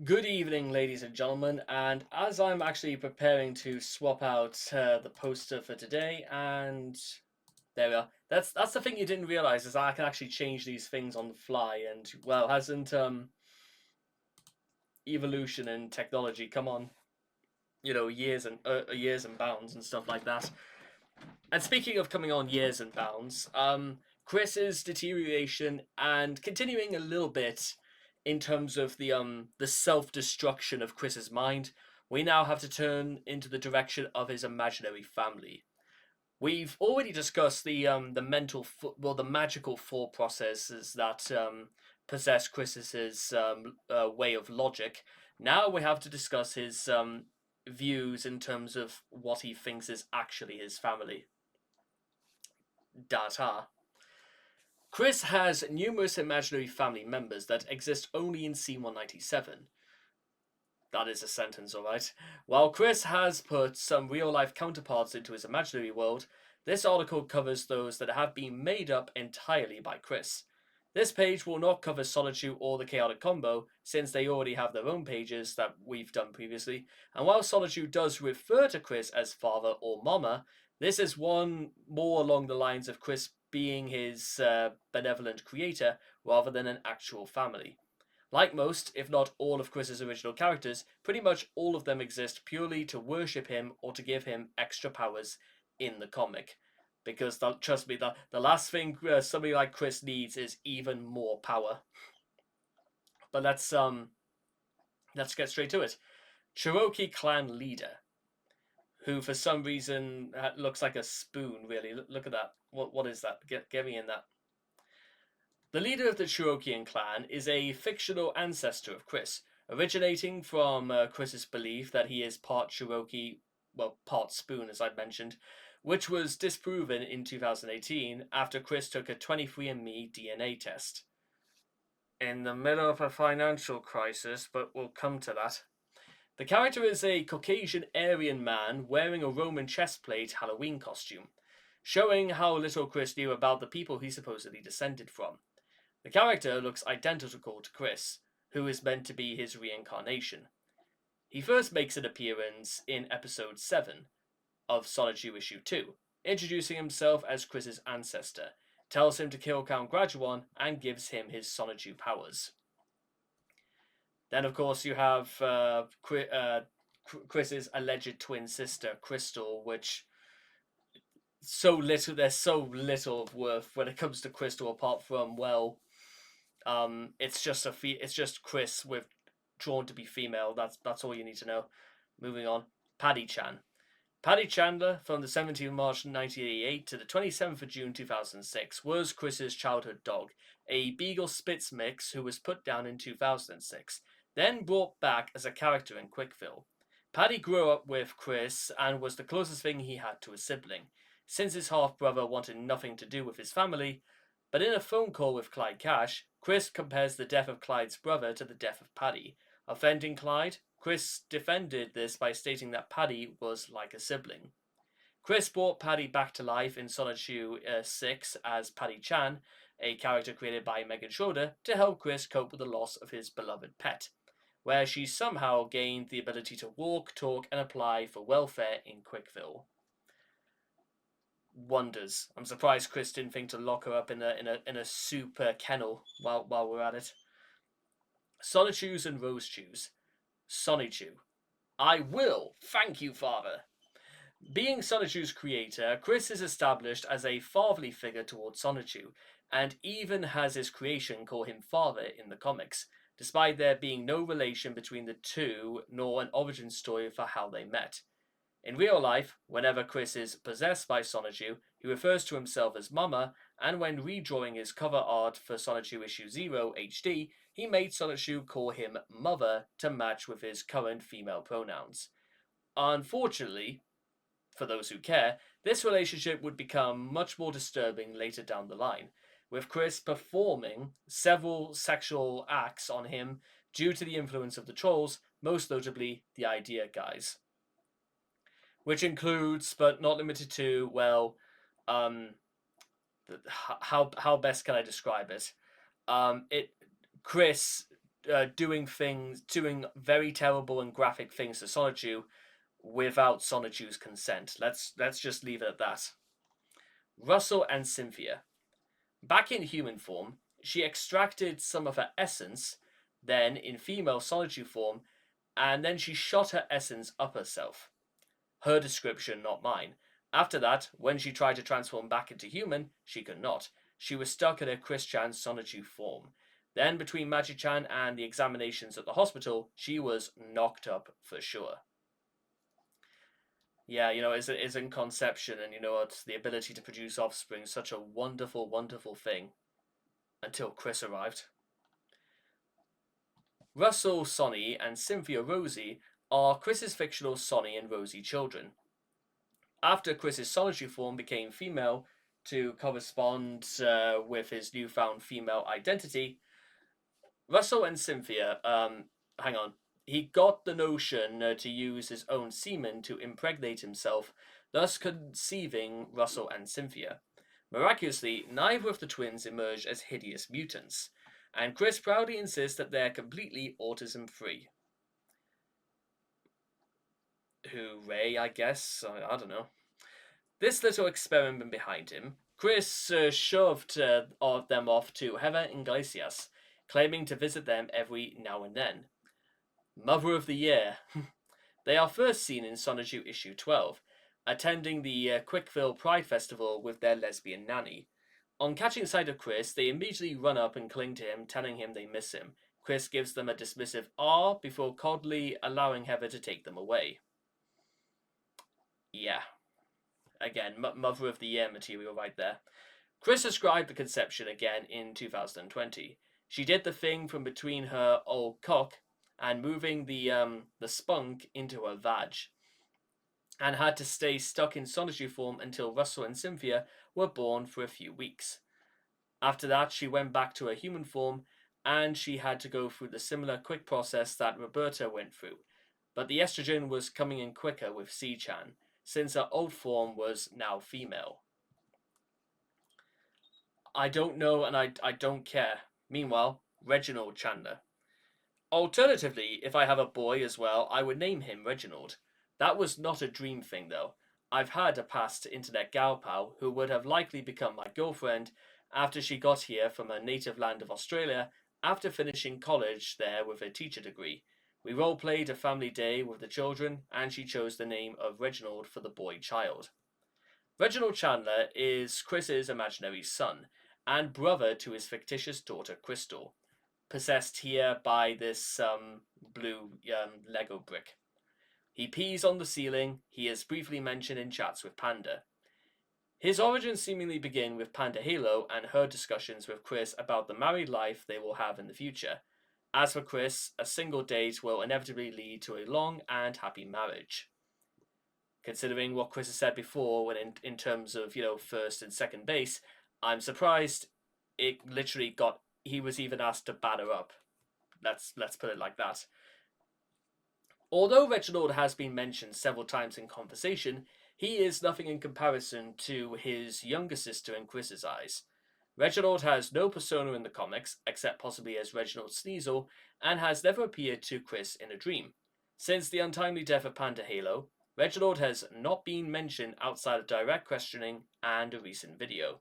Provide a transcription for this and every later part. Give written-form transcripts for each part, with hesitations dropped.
Good evening, ladies and gentlemen. And as I'm actually preparing to swap out the poster for today, and there we are. That's the thing you didn't realize is I can actually change these things on the fly. And well, hasn't evolution and technology come on, years and bounds and stuff like that. And speaking of coming on years and bounds, Chris's deterioration and continuing a little bit in terms of the self destruction of Chris's mind, we now have to turn into the direction of his imaginary family. We've already discussed the the magical thought processes that possess Chris's way of logic. Now we have to discuss his views in terms of what he thinks is actually his family. Data. Chris has numerous imaginary family members that exist only in C197. That is a sentence, alright. While Chris has put some real life counterparts into his imaginary world, this article covers those that have been made up entirely by Chris. This page will not cover Solitude or the Chaotic Combo, since they already have their own pages that we've done previously, and while Solitude does refer to Chris as father or mama, this is one more along the lines of Chris being his benevolent creator rather than an actual family. Like most, if not all of Chris's original characters, pretty much all of them exist purely to worship him or to give him extra powers in the comic. Because trust me, the last thing somebody like Chris needs is even more power. But let's get straight to it. Cherokee clan leader, who for some reason looks like a spoon. Really, look at that. What is that? Get me in that. The leader of the Cherokean clan is a fictional ancestor of Chris, originating from Chris's belief that he is part Cherokee, well, part spoon, as I'd mentioned, which was disproven in 2018 after Chris took a 23andMe DNA test. In the middle of a financial crisis, but we'll come to that. The character is a Caucasian Aryan man wearing a Roman chestplate Halloween costume, showing how little Chris knew about the people he supposedly descended from. The character looks identical to Chris, who is meant to be his reincarnation. He first makes an appearance in episode 7 of Solitude Issue 2, introducing himself as Chris's ancestor, tells him to kill Count Graduan, and gives him his Solitude powers. Then, of course, you have Chris's alleged twin sister, Crystal, which there's so little of worth when it comes to Crystal, apart from, well, it's just Chris with drawn to be female. That's all you need to know. Moving on, Paddy Chan. Paddy Chandler, from the 17th of March 1988 to the 27th of June 2006, was Chris's childhood dog, a Beagle Spitz mix who was put down in 2006, then brought back as a character in Quickville. Paddy grew up with Chris and was the closest thing he had to a sibling, since his half brother wanted nothing to do with his family. But in a phone call with Clyde Cash, Chris compares the death of Clyde's brother to the death of Paddy. Offending Clyde, Chris defended this by stating that Paddy was like a sibling. Chris brought Paddy back to life in Solitude 6 as Paddy Chan, a character created by Megan Schroeder, to help Chris cope with the loss of his beloved pet, where she somehow gained the ability to walk, talk, and apply for welfare in Quickville. Wonders. I'm surprised Chris didn't think to lock her up in a super kennel while we're at it. Solitudes and Rose Chews. Sonichu. I will, thank you, father. Being Sonichu's creator, Chris is established as a fatherly figure towards Sonichu, and even has his creation call him father in the comics, despite there being no relation between the two nor an origin story for how they met. In real life, whenever Chris is possessed by Sonichu, he refers to himself as Mama, and when redrawing his cover art for Sonichu Issue 0 HD, he made Sonichu call him Mother to match with his current female pronouns. Unfortunately, for those who care, this relationship would become much more disturbing later down the line, with Chris performing several sexual acts on him due to the influence of the trolls, most notably the Idea Guys, which includes, but not limited to, well, um, how best can I describe it? It Chris doing very terrible and graphic things to Sonichu without Sonichu's consent. Let's just leave it at that. Russell and Cynthia. Back in human form, she extracted some of her essence, then in female Sonichu form, and then she shot her essence up herself. Her description, not mine. After that, when she tried to transform back into human, she could not. She was stuck in her Chris-chan Sonichu form. Then, between Magi-chan and the examinations at the hospital, she was knocked up for sure. Yeah, it's in conception, and you know what? The ability to produce offspring is such a wonderful, wonderful thing. Until Chris arrived. Russell, Sonny, and Cynthia Rosie are Chris's fictional Sonny and Rosie children. After Chris's Sonichu form became female to correspond with his newfound female identity, Russell and Cynthia, hang on, he got the notion to use his own semen to impregnate himself, thus conceiving Russell and Cynthia. Miraculously, neither of the twins emerged as hideous mutants, and Chris proudly insists that they're completely autism-free. Hooray, I guess. I don't know. This little experiment behind him, Chris shoved them off to Heather Iglesias, claiming to visit them every now and then. Mother of the Year. They are first seen in Sonichu issue 12, attending the Quickville Pride Festival with their lesbian nanny. On catching sight of Chris, they immediately run up and cling to him, telling him they miss him. Chris gives them a dismissive "ah" before coldly allowing Heather to take them away. Yeah. Again, Mother of the Year material right there. Chris described the conception again in 2020. She did the thing from between her old cock and moving the spunk into her vag, and had to stay stuck in Sonichu form until Russell and Cynthia were born for a few weeks. After that, she went back to her human form, and she had to go through the similar quick process that Roberta went through. But the estrogen was coming in quicker with C-chan, since her old form was now female. I don't know, and I don't care. Meanwhile, Reginald Chandler. Alternatively, if I have a boy as well, I would name him Reginald. That was not a dream thing, though. I've had a past internet gal pal who would have likely become my girlfriend after she got here from her native land of Australia after finishing college there with a teacher degree. We role-played a family day with the children, and she chose the name of Reginald for the boy child. Reginald Chandler is Chris's imaginary son, and brother to his fictitious daughter Crystal, possessed here by this blue Lego brick. He pees on the ceiling. He is briefly mentioned in chats with Panda. His origins seemingly begin with Panda Halo and her discussions with Chris about the married life they will have in the future. As for Chris, a single date will inevitably lead to a long and happy marriage. Considering what Chris has said before, when in terms of first and second base, I'm surprised it literally got. He was even asked to batter up. Let's put it like that. Although Reginald has been mentioned several times in conversation, he is nothing in comparison to his younger sister in Chris's eyes. Reginald has no persona in the comics, except possibly as Reginald Sneasel, and has never appeared to Chris in a dream. Since the untimely death of Panda Halo, Reginald has not been mentioned outside of direct questioning and a recent video.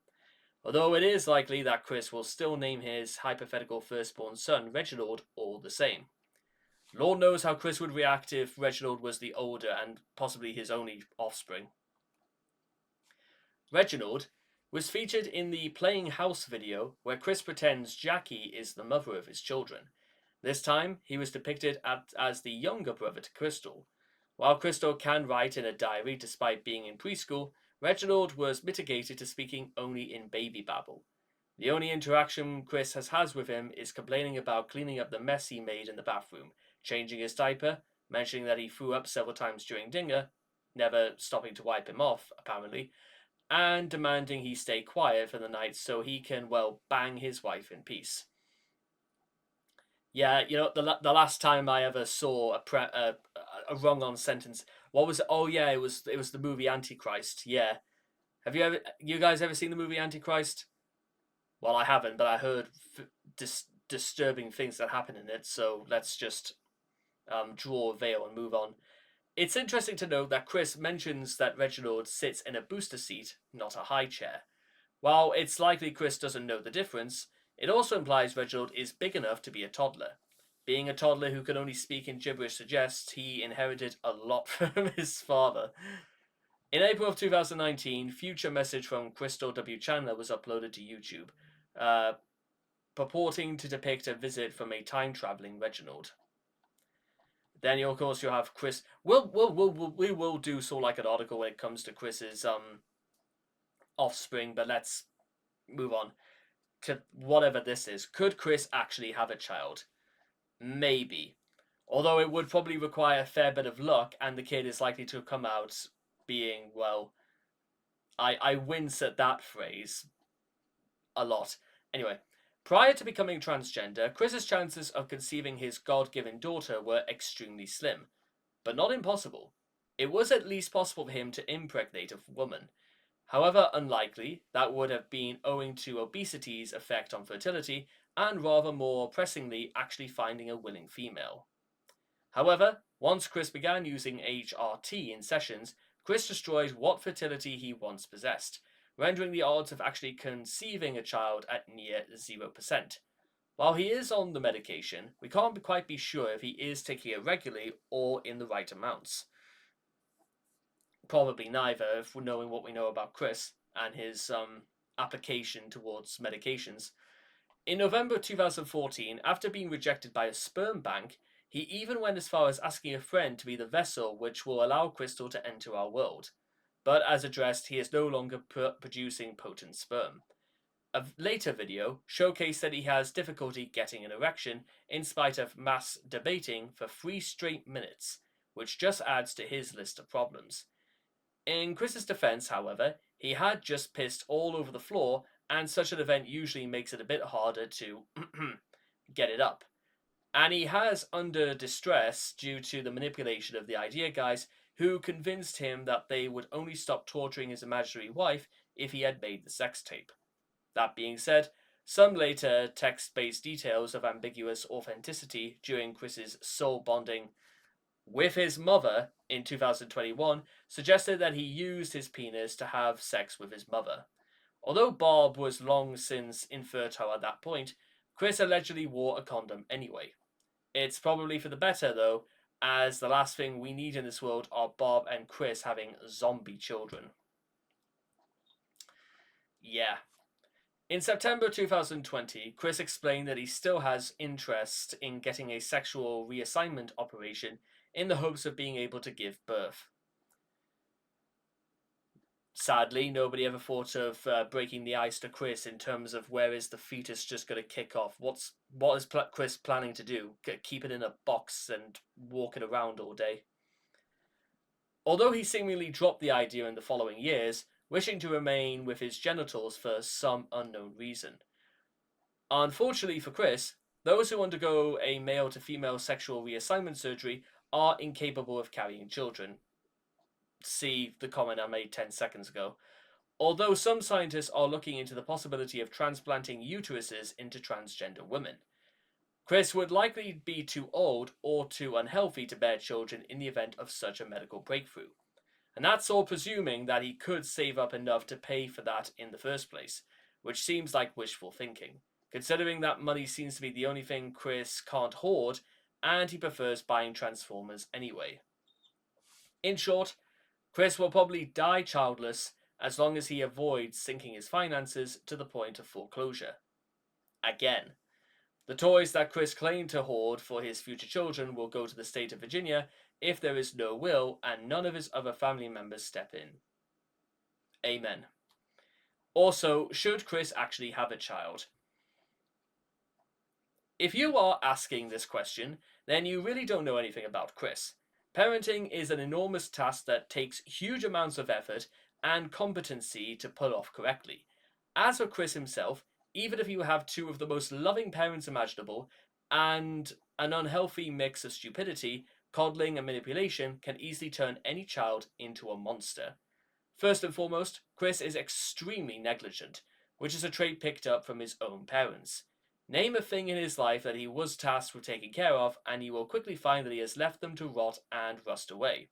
Although it is likely that Chris will still name his hypothetical firstborn son Reginald all the same. Lord knows how Chris would react if Reginald was the older and possibly his only offspring. Reginald was featured in the Playing House video where Chris pretends Jackie is the mother of his children. This time, he was depicted as the younger brother to Crystal. While Crystal can write in a diary despite being in preschool, Reginald was mitigated to speaking only in baby babble. The only interaction Chris has with him is complaining about cleaning up the mess he made in the bathroom, changing his diaper, mentioning that he threw up several times during dinner, never stopping to wipe him off, apparently, and demanding he stay quiet for the night so he can, bang his wife in peace. Yeah, the last time I ever saw a wrong-on sentence, what was it? Oh yeah, it was the movie Antichrist. Yeah, have you guys ever seen the movie Antichrist? Well, I haven't, but I heard disturbing things that happen in it, so let's just draw a veil and move on. It's interesting to note that Chris mentions that Reginald sits in a booster seat, not a high chair. While it's likely Chris doesn't know the difference, it also implies Reginald is big enough to be a toddler. Being a toddler who can only speak in gibberish suggests he inherited a lot from his father. In April of 2019, future message from Crystal W. Chandler was uploaded to YouTube, uh, purporting to depict a visit from a time-traveling Reginald. Then, of course, you'll have Chris. We will do sort of like an article when it comes to Chris's offspring, but let's move on to whatever this is. Could Chris actually have a child? Maybe. Although it would probably require a fair bit of luck, and the kid is likely to come out being, well, I wince at that phrase a lot. Anyway, prior to becoming transgender, Chris's chances of conceiving his God-given daughter were extremely slim, but not impossible. It was at least possible for him to impregnate a woman. However unlikely, that would have been owing to obesity's effect on fertility, and rather more pressingly, actually finding a willing female. However, once Chris began using HRT in sessions, Chris destroyed what fertility he once possessed, rendering the odds of actually conceiving a child at near 0%. While he is on the medication, we can't quite be sure if he is taking it regularly or in the right amounts. Probably neither, if we're knowing what we know about Chris and his application towards medications. In November 2014, after being rejected by a sperm bank, he even went as far as asking a friend to be the vessel which will allow Crystal to enter our world. But as addressed, he is no longer producing potent sperm. A later video showcased that he has difficulty getting an erection in spite of mass debating for 3 straight minutes, which just adds to his list of problems. In Chris's defense, however, he had just pissed all over the floor, and such an event usually makes it a bit harder to get it up. And he has under distress due to the manipulation of the idea guys who convinced him that they would only stop torturing his imaginary wife if he had made the sex tape. That being said, some later text-based details of ambiguous authenticity during Chris's soul bonding with his mother in 2021 suggested that he used his penis to have sex with his mother. Although Bob was long since infertile at that point, Chris allegedly wore a condom anyway. It's probably for the better, though, as the last thing we need in this world are Bob and Chris having zombie children. Yeah. In September 2020, Chris explained that he still has interest in getting a sexual reassignment operation in the hopes of being able to give birth. Sadly, nobody ever thought of breaking the ice to Chris in terms of where is the fetus just going to kick off. What is Chris planning to do? Keep it in a box and walk it around all day? Although he seemingly dropped the idea in the following years, wishing to remain with his genitals for some unknown reason. Unfortunately for Chris, those who undergo a male to female sexual reassignment surgery are incapable of carrying children. See the comment I made 10 seconds ago. Although some scientists are looking into the possibility of transplanting uteruses into transgender women. Chris would likely be too old or too unhealthy to bear children in the event of such a medical breakthrough. And that's all presuming that he could save up enough to pay for that in the first place, which seems like wishful thinking, considering that money seems to be the only thing Chris can't hoard, and he prefers buying Transformers anyway. In short, Chris will probably die childless as long as he avoids sinking his finances to the point of foreclosure. Again, the toys that Chris claimed to hoard for his future children will go to the state of Virginia if there is no will and none of his other family members step in. Amen. Also, should Chris actually have a child? If you are asking this question, then you really don't know anything about Chris. Parenting is an enormous task that takes huge amounts of effort and competency to pull off correctly. As for Chris himself, even if you have two of the most loving parents imaginable and an unhealthy mix of stupidity, coddling and manipulation can easily turn any child into a monster. First and foremost, Chris is extremely negligent, which is a trait picked up from his own parents. Name a thing in his life that he was tasked with taking care of, and you will quickly find that he has left them to rot and rust away.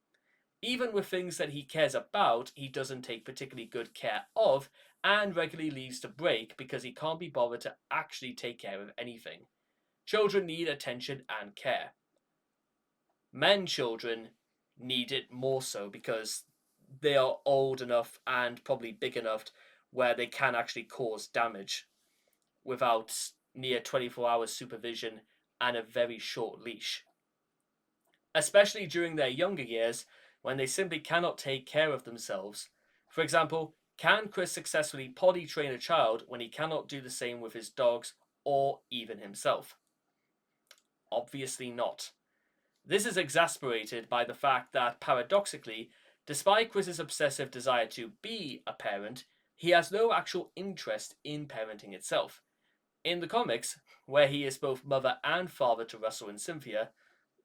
Even with things that he cares about, he doesn't take particularly good care of, and regularly leaves to break because he can't be bothered to actually take care of anything. Children need attention and care. Children need it more so because they are old enough and probably big enough where they can actually cause damage without near 24 hours supervision and a very short leash. Especially during their younger years when they simply cannot take care of themselves. For example, can Chris successfully potty train a child when he cannot do the same with his dogs or even himself? Obviously not. This is exasperated by the fact that, paradoxically, despite Chris's obsessive desire to be a parent, he has no actual interest in parenting itself. In the comics, where he is both mother and father to Russell and Cynthia,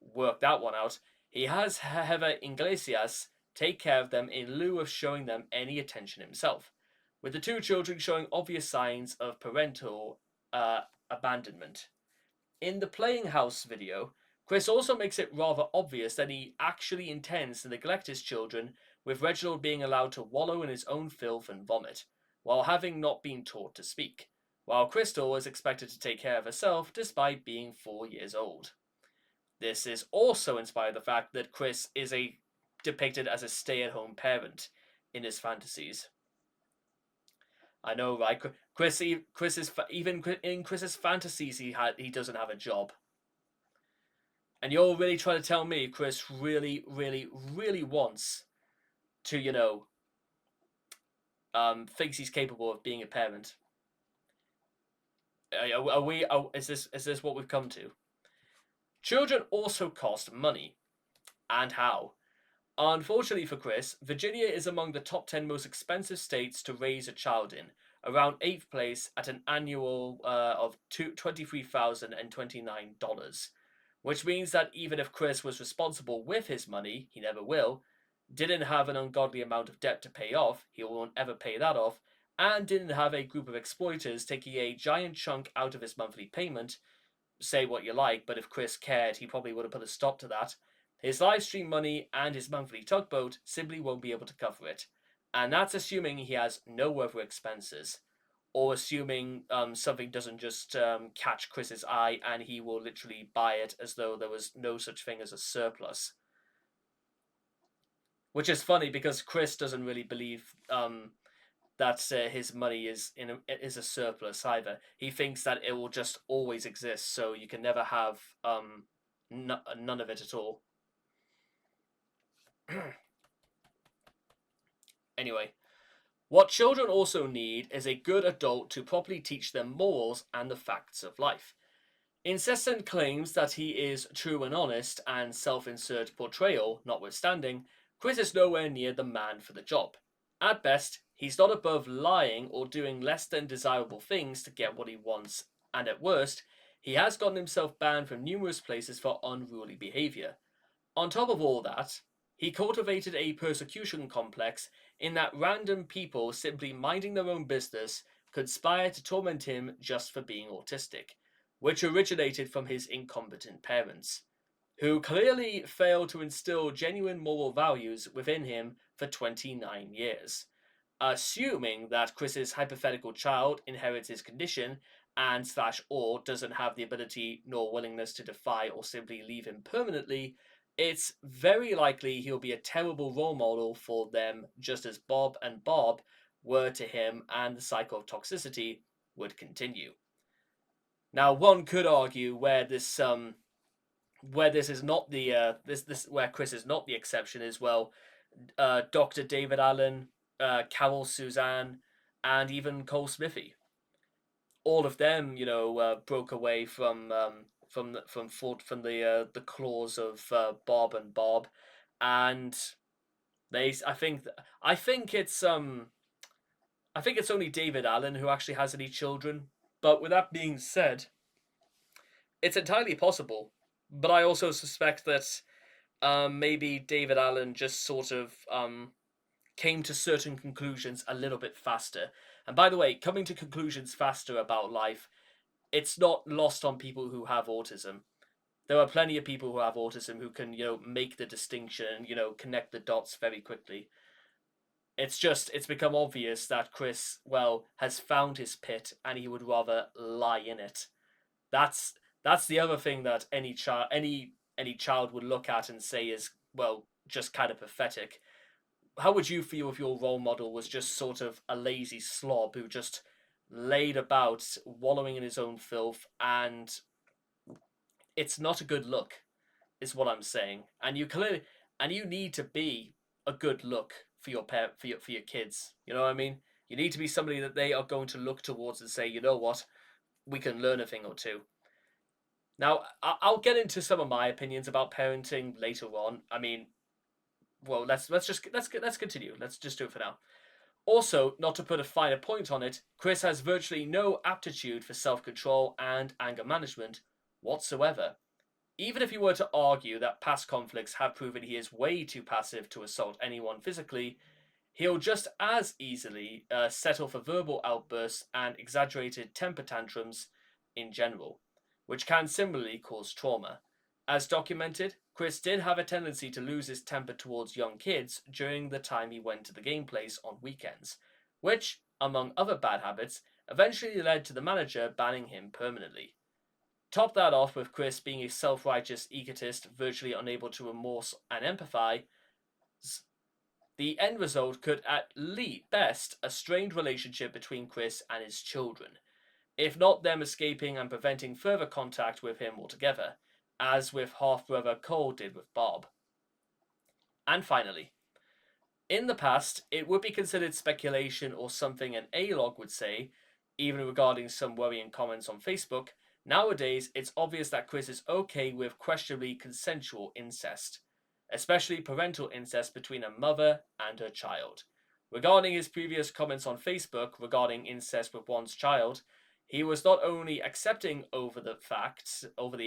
work that one out, he has Heather Iglesias take care of them in lieu of showing them any attention himself, with the two children showing obvious signs of parental abandonment. In the Playing House video, Chris also makes it rather obvious that he actually intends to neglect his children, with Reginald being allowed to wallow in his own filth and vomit, while having not been taught to speak, while Crystal is expected to take care of herself despite being 4 years old. This is also inspired by the fact that Chris is depicted as a stay-at-home parent in his fantasies. I know, right? Chris is even in Chris's fantasies he doesn't have a job. And you're really trying to tell me Chris really, really, really wants to, thinks he's capable of being a parent. Is this what we've come to? Children also cost money. And how? Unfortunately for Chris, Virginia is among the top 10 most expensive states to raise a child in, around 8th place at an annual of $23,029, which means that even if Chris was responsible with his money, he never will, didn't have an ungodly amount of debt to pay off, he won't ever pay that off, and didn't have a group of exploiters taking a giant chunk out of his monthly payment, say what you like, but if Chris cared, he probably would have put a stop to that. His live stream money and his monthly tugboat simply won't be able to cover it. And that's assuming he has no other expenses. Or assuming something doesn't just catch Chris's eye and he will literally buy it as though there was no such thing as a surplus. Which is funny because Chris doesn't really believe that his money is a surplus either. He thinks that it will just always exist, so you can never have none of it at all. Anyway, what children also need is a good adult to properly teach them morals and the facts of life. Incessant claims that he is true and honest and self-insert portrayal notwithstanding, Chris is nowhere near the man for the job. At best, he's not above lying or doing less than desirable things to get what he wants, and at worst, he has gotten himself banned from numerous places for unruly behaviour. On top of all that, he cultivated a persecution complex in that random people simply minding their own business conspire to torment him just for being autistic, which originated from his incompetent parents, who clearly failed to instill genuine moral values within him for 29 years. Assuming that Chris's hypothetical child inherits his condition and slash or doesn't have the ability nor willingness to defy or simply leave him permanently, it's very likely he'll be a terrible role model for them, just as Bob and Bob were to him, and the cycle of toxicity would continue. Now, one could argue where this is not the where Chris is not the exception is, well, Dr. David Allen, Carol Suzanne, and even Cole Smithy. All of them, broke away from the claws of Bob and Bob, and I think it's only David Allen who actually has any children. But with that being said, it's entirely possible. But I also suspect that maybe David Allen just sort of came to certain conclusions a little bit faster. And by the way, coming to conclusions faster about life it's not lost on people who have autism. There are plenty of people who have autism who can, make the distinction, connect the dots very quickly. It's just it's become obvious that Chris, well, has found his pit and he would rather lie in it. That's that's the other thing that any child would look at and say is, well, just kind of pathetic. How would you feel if your role model was just sort of a lazy slob who just laid about wallowing in his own filth, and it's not a good look, is what I'm saying. And you need to be a good look for your for your kids. You know what I mean? You need to be somebody that they are going to look towards and say, you know what, we can learn a thing or two. Now, I'll get into some of my opinions about parenting later on. I mean, well, let's continue. Let's just do it for now. Also, not to put a finer point on it, Chris has virtually no aptitude for self control and anger management whatsoever. Even if you were to argue that past conflicts have proven he is way too passive to assault anyone physically, he'll just as easily settle for verbal outbursts and exaggerated temper tantrums in general, which can similarly cause trauma. As documented, Chris did have a tendency to lose his temper towards young kids during the time he went to the game place on weekends, which, among other bad habits, eventually led to the manager banning him permanently. Top that off with Chris being a self righteous egotist, virtually unable to remorse and empathize, the end result could at least best a strained relationship between Chris and his children, if not them escaping and preventing further contact with him altogether, as with half brother Cole did with Bob. And finally, in the past, it would be considered speculation or something an A-log would say, even regarding some worrying comments on Facebook. Nowadays, it's obvious that Chris is okay with questionably consensual incest, especially parental incest between a mother and her child. Regarding his previous comments on Facebook regarding incest with one's child, he was not only accepting over the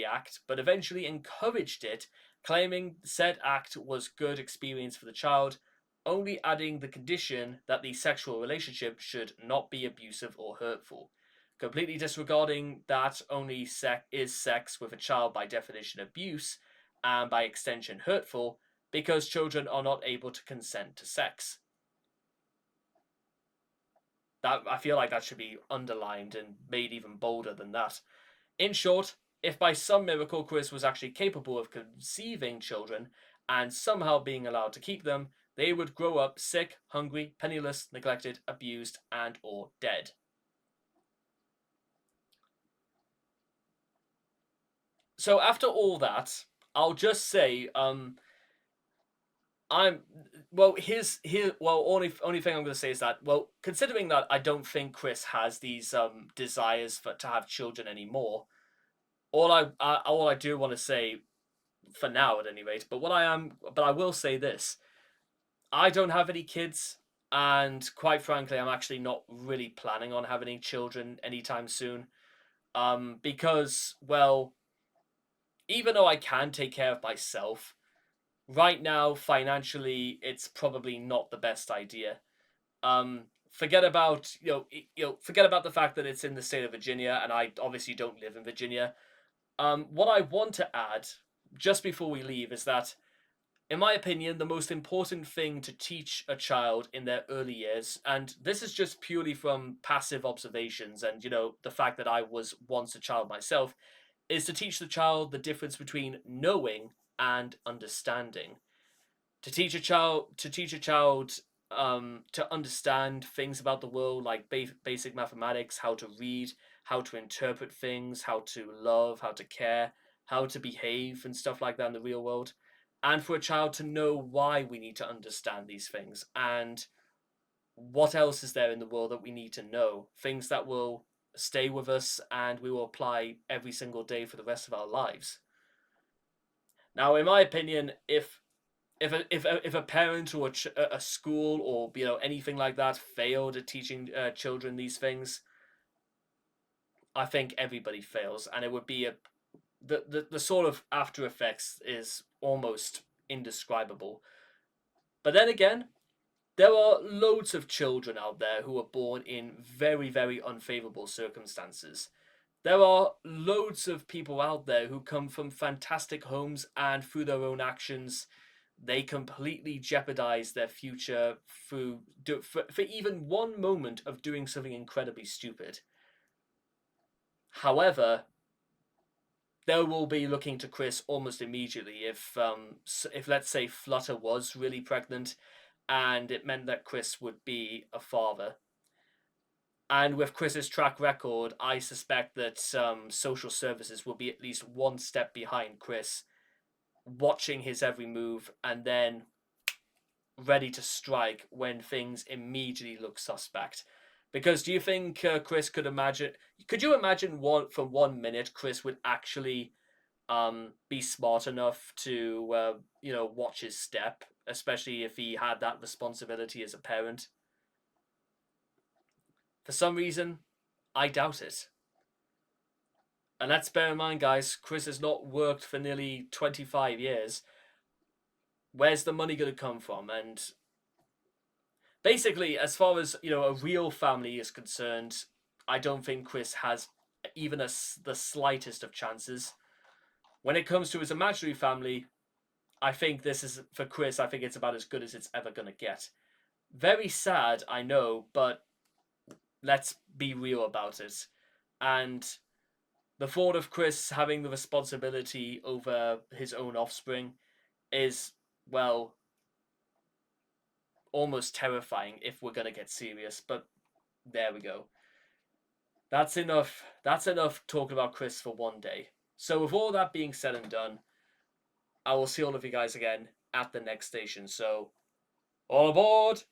act, but eventually encouraged it, claiming said act was good experience for the child, only adding the condition that the sexual relationship should not be abusive or hurtful, completely disregarding that only sex with a child by definition abuse, and by extension hurtful, because children are not able to consent to sex. That I feel like that should be underlined and made even bolder than that. In short, if by some miracle Chris was actually capable of conceiving children and somehow being allowed to keep them, they would grow up sick, hungry, penniless, neglected, abused, and or dead. So after all that, I'll just say, I'm well. Only thing I'm going to say is that, well, considering that I don't think Chris has these desires for to have children anymore, all I do want to say for now at any rate. But I will say this: I don't have any kids, and quite frankly, I'm actually not really planning on having any children anytime soon. Because, well, even though I can take care of myself right now, financially, it's probably not the best idea. Forget about forget about the fact that it's in the state of Virginia, and I obviously don't live in Virginia. What I want to add just before we leave is that, in my opinion, the most important thing to teach a child in their early years, and this is just purely from passive observations and, the fact that I was once a child myself, is to teach the child the difference between knowing and understanding. To teach a child to understand things about the world, like basic mathematics, how to read, how to interpret things, how to love, how to care, how to behave, and stuff like that in the real world. And for a child to know why we need to understand these things and what else is there in the world that we need to know, things that will stay with us and we will apply every single day for the rest of our lives. Now, in my opinion, if a parent or a school or anything like that failed at teaching children these things, I think everybody fails, and it would be the sort of after effects is almost indescribable. But then again, there are loads of children out there who are born in very, very unfavorable circumstances. There are loads of people out there who come from fantastic homes and through their own actions, they completely jeopardize their future for even one moment of doing something incredibly stupid. However, they will be looking to Chris almost immediately if let's say Flutter was really pregnant and it meant that Chris would be a father. And with Chris's track record, I suspect that social services will be at least one step behind Chris, watching his every move and then ready to strike when things immediately look suspect. Because do you think Chris could imagine? Could you imagine one for 1 minute Chris would actually be smart enough to watch his step, especially if he had that responsibility as a parent? For some reason, I doubt it. And let's bear in mind, guys, Chris has not worked for nearly 25 years. Where's the money going to come from? And basically, as far as a real family is concerned, I don't think Chris has even the slightest of chances. When it comes to his imaginary family, I think this is for Chris. I think it's about as good as it's ever going to get. Very sad, I know, but let's be real about it. And the thought of Chris having the responsibility over his own offspring is, well, almost terrifying if we're going to get serious. But there we go. That's enough. That's enough talking about Chris for one day. So, with all that being said and done, I will see all of you guys again at the next station. So, all aboard!